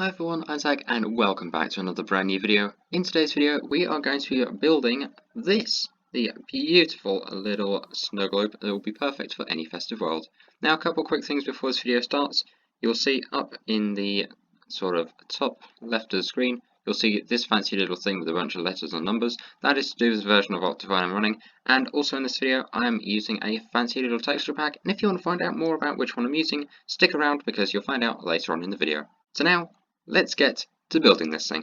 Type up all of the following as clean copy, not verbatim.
Hi everyone, I'm Zach and welcome back to another brand new video. In today's video we are going to be building this, the beautiful little snow globe that will be perfect for any festive world. Now a couple quick things before this video starts. You'll see up in the sort of top left of the screen, you'll see this fancy little thing with a bunch of letters and numbers. That is to do with the version of Optifine I'm running, and also in this video I am using a fancy little texture pack, and if you want to find out more about which one I'm using, stick around because you'll find out later on in the video. So now, let's get to building this thing.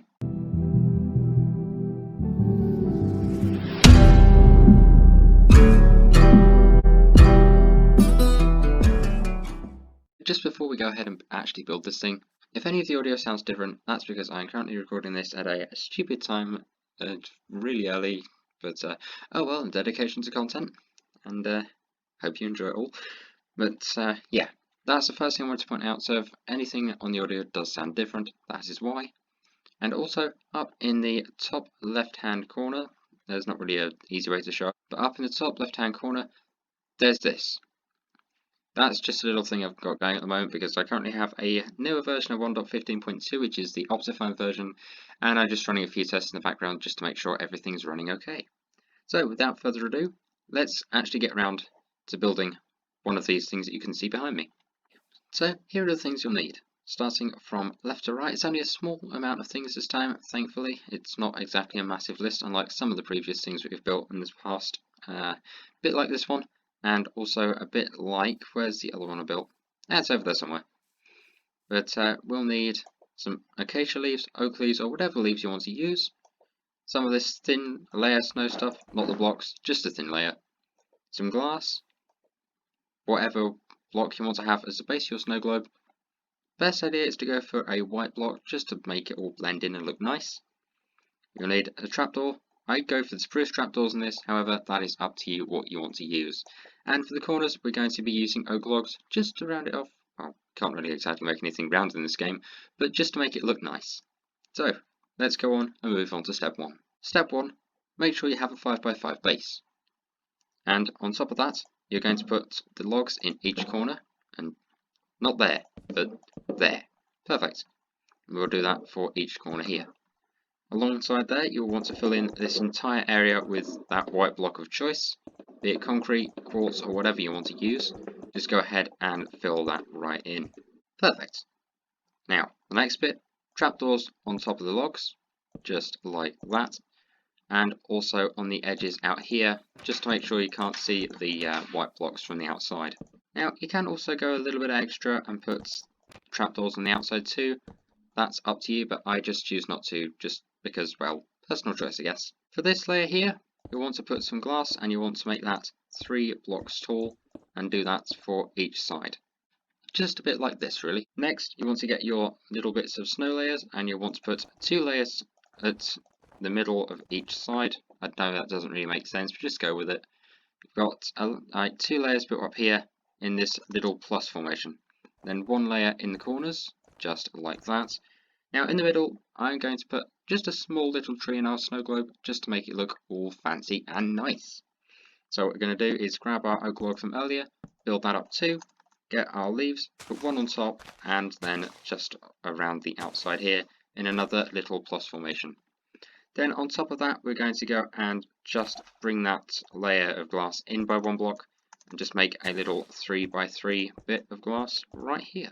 Just before we go ahead and actually build this thing, if any of the audio sounds different, that's because I'm currently recording this at a stupid time, really early, but oh well, dedication to content, and hope you enjoy it all. But yeah, that's the first thing I want to point out, so if anything on the audio does sound different, that is why. And also, up in the top left-hand corner, there's not really an easy way to show it, but up in the top left-hand corner, there's this. That's just a little thing I've got going at the moment because I currently have a newer version of 1.15.2, which is the Optifine version, and I'm just running a few tests in the background just to make sure everything's running okay. So, without further ado, let's actually get around to building one of these things that you can see behind me. So, here are the things you'll need. Starting from left to right, it's only a small amount of things this time, thankfully. It's not exactly a massive list, unlike some of the previous things that we've built in this past. A bit like this one, and also a bit like, where's the other one I built? It's over there somewhere. But we'll need some acacia leaves, oak leaves, or whatever leaves you want to use. Some of this thin layer snow stuff, not the blocks, just a thin layer. Some glass, whatever block you want to have as the base of your snow globe. Best idea is to go for a white block just to make it all blend in and look nice. You'll need a trapdoor. I'd go for the spruce trapdoors in this, however that is up to you what you want to use. And for the corners we're going to be using oak logs just to round it off. Well, can't really exactly make anything round in this game, but just to make it look nice. So, let's go on and move on to step 1. Step 1, make sure you have a 5x5 base. And on top of that, you're going to put the logs in each corner, and not there, but there. Perfect. We'll do that for each corner here. Alongside there, you'll want to fill in this entire area with that white block of choice, be it concrete, quartz, or whatever you want to use. Just go ahead and fill that right in. Perfect. Now, the next bit, trapdoors on top of the logs, just like that. And also on the edges out here, just to make sure you can't see the white blocks from the outside. Now, you can also go a little bit extra and put trapdoors on the outside too. That's up to you, but I just choose not to, just because, well, personal choice I guess. For this layer here, you'll want to put some glass and you want to make that 3 blocks tall and do that for each side. Just a bit like this really. Next, you want to get your little bits of snow layers and you want to put 2 layers at the middle of each side. I know that doesn't really make sense, but just go with it. You've got 2 layers built up here in this little plus formation. Then 1 layer in the corners, just like that. Now in the middle, I'm going to put just a small little tree in our snow globe, just to make it look all fancy and nice. So what we're going to do is grab our oak log from earlier, build that up too, get our leaves, put 1 on top, and then just around the outside here in another little plus formation. Then on top of that, we're going to go and just bring that layer of glass in by 1 block, and just make a little 3x3 bit of glass right here.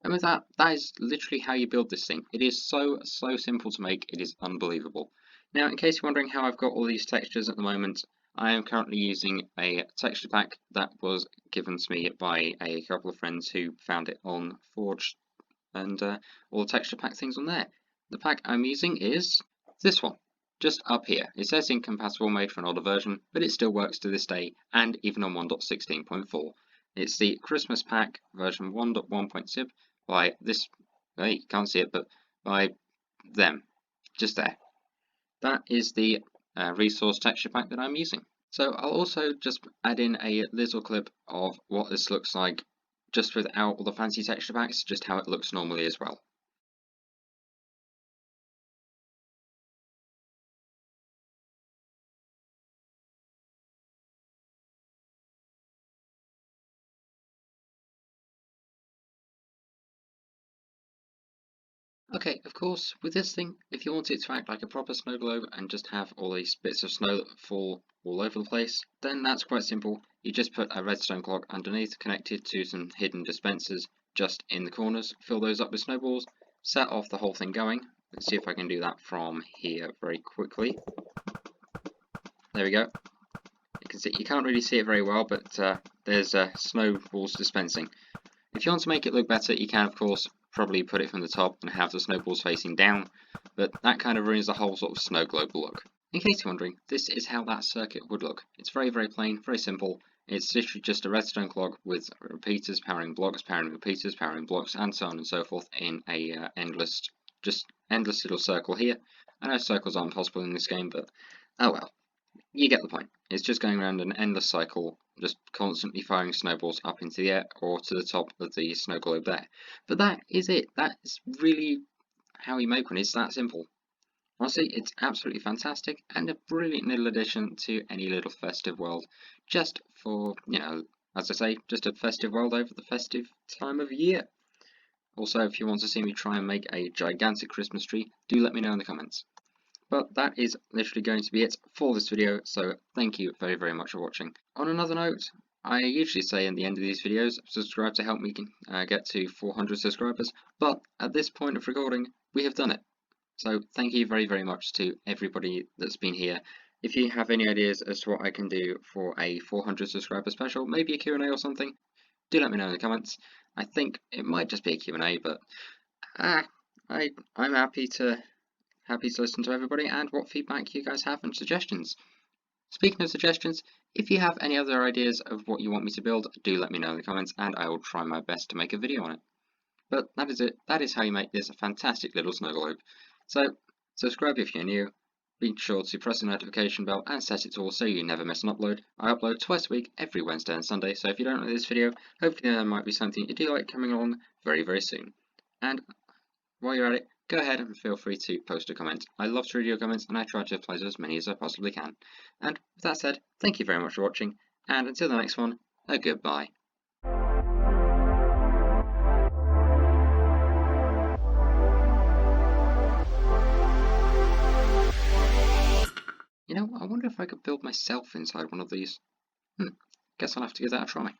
And with that, that is literally how you build this thing. It is so simple to make, it is unbelievable. Now, in case you're wondering how I've got all these textures at the moment, I am currently using a texture pack that was given to me by a couple of friends who found it on Forge, and all the texture pack things on there. The pack I'm using is this one, just up here. It says incompatible, made for an older version, but it still works to this day, and even on 1.16.4. It's the Christmas pack version 1.1.zip by this, hey, you can't see it, but by them, just there. That is the resource texture pack that I'm using. So I'll also just add in a little clip of what this looks like just without all the fancy texture packs, just how it looks normally as well. Okay, of course, with this thing, if you want it to act like a proper snow globe and just have all these bits of snow that fall all over the place, then that's quite simple. You just put a redstone clock underneath connected to some hidden dispensers just in the corners, fill those up with snowballs, set off the whole thing going. Let's see if I can do that from here very quickly. There we go. You can see, you can't really see it very well, but there's snowballs dispensing. If you want to make it look better, you can of course probably put it from the top and have the snowballs facing down, but that kind of ruins the whole sort of snow globe look. In case you're wondering, this is how that circuit would look. It's very, very plain, very simple. It's literally just a redstone clock with repeaters powering blocks, and so on and so forth in a endless little circle here. I know circles aren't possible in this game, but oh well. You get the point. It's just going around an endless cycle, just constantly firing snowballs up into the air or to the top of the snow globe there. But that is it. That's really how you make one. It's that simple. Honestly, it's absolutely fantastic and a brilliant little addition to any little festive world. Just for, as I say, just a festive world over the festive time of year. Also, if you want to see me try and make a gigantic Christmas tree, do let me know in the comments. But that is literally going to be it for this video, so thank you very, very much for watching. On another note, I usually say in the end of these videos, subscribe to help me get to 400 subscribers, but at this point of recording, we have done it. So thank you very, very much to everybody that's been here. If you have any ideas as to what I can do for a 400 subscriber special, maybe a Q&A or something, do let me know in the comments. I think it might just be a Q&A, but I'm happy to listen to everybody and what feedback you guys have and suggestions. Speaking of suggestions, if you have any other ideas of what you want me to build, do let me know in the comments and I will try my best to make a video on it. But that is it. That is how you make this a fantastic little snow globe. So, subscribe if you're new. Be sure to press the notification bell and set it to all so you never miss an upload. I upload twice a week, every Wednesday and Sunday, so if you don't like this video, hopefully there might be something you do like coming along very, very soon. And while you're at it, go ahead and feel free to post a comment. I love to read your comments and I try to reply to as many as I possibly can. And with that said, thank you very much for watching, and until the next one, a goodbye. I wonder if I could build myself inside one of these. Guess I'll have to give that a try.